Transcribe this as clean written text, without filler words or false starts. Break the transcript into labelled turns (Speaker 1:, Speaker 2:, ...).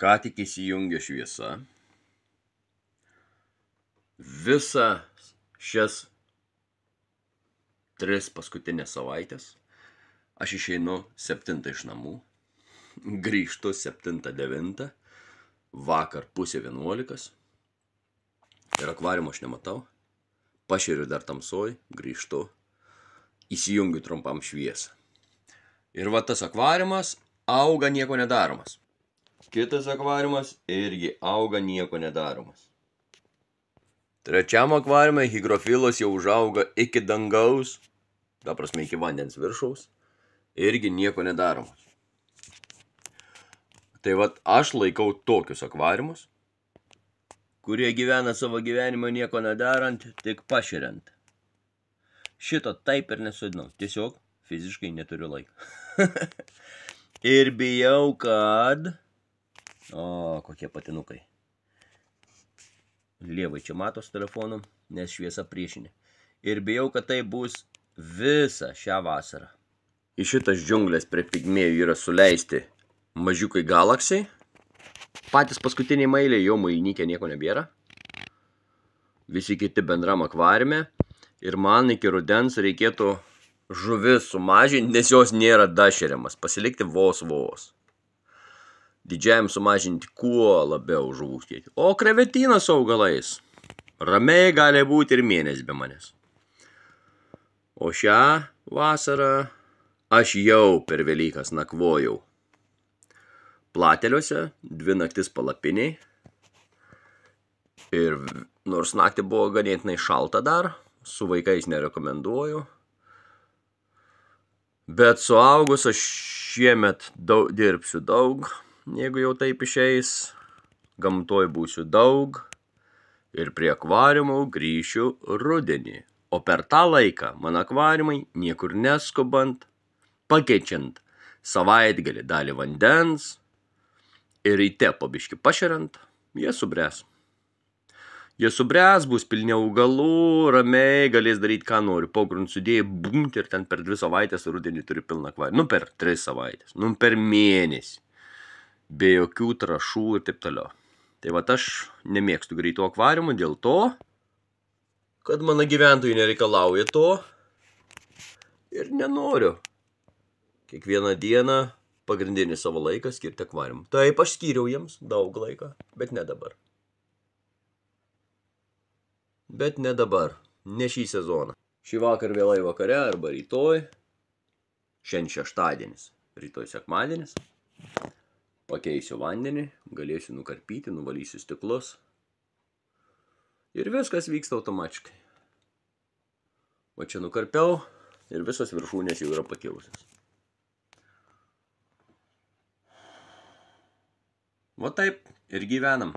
Speaker 1: Ką tik įsijungė šviesa. Visas šias 3 paskutinės savaitės aš išeinu 7 iš namų, grįžtu 7-9, vakar 10:30 ir akvariumo aš nematau, pašeriu dar tamsoj, grįžtu, įsijungiu trumpam šviesą. Ir va tas akvariumas auga nieko nedaromas. Kitas akvariumas irgi auga nieko nedaromas. Trečiam akvariume higrofilas jau užauga iki dangaus, ta prasme iki vandens viršaus, irgi nieko nedaromas. Tai vat aš laikau tokius akvariumus, kurie gyvena savo gyvenimą nieko nedarant, tik pašeriant. Šito taip ir nesodinau, tiesiog fiziškai neturiu laiko. Ir bijau, kad... O, kokie patinukai. Lievai čia mato su telefonu, nes šviesa priešinė. Ir bijau, kad tai bus visą šią vasarą. Į šitas džiunglės prie pigmėjų yra suleisti mažiukai galaksiai. Patys paskutiniai mailiai jau mainykė nieko nebėra. Visi kiti bendram akvariume. Ir man iki rudens reikėtų žuvis sumažinti, nes jos nėra dašeriamas. Pasilikti vos. Didžiajam sumažinti kuo labiau žuvų kiekį. O krevetynas su augalais ramiai gali būti ir mėnesį be manęs. O šią vasarą aš jau per Velykas nakvojau plateliuose, 2 naktis palapiniai. Ir nors naktį buvo ganėtinai šalta dar, su vaikais nerekomenduoju. Bet suaugus aš šiemet dirbsiu daug. Jeigu jau taip išeis, gamtoj būsiu daug ir prie akvariumų grįšiu rudenį. O per tą laiką mano akvariumai niekur neskubant, pakeičiant savaitgalį dalį vandens ir ryte po biškį pašeriant, jie subręs. Jie subręs, bus pilni augalų, ramiai galės daryti ką nori. Pogrund sudėjai, bumt, ir ten per 2 savaitės rudenį turi pilną akvariumą. Nu per 3 savaitės, nu per mėnesį. Be jokių trąšų ir taip toliau. Tai vat aš nemėgstu greitų akvariumų dėl to, kad mano gyventojai nereikalauja to ir nenoriu kiekvieną dieną pagrindinį savo laiką skirti akvariumui. Taip, aš skyriau jiems daug laiko, bet ne dabar. Bet ne dabar, ne šį sezoną. Šį vakar vėlai vakare arba rytoj, šiandien šeštadienis, rytoj sekmadienis. Pakeisiu vandenį, galėsiu nukarpyti, nuvalysiu stiklus. Ir viskas vyksta automatiškai. Va čia nukarpiau ir visos viršūnės jau yra pakilusios. Va taip ir gyvenam.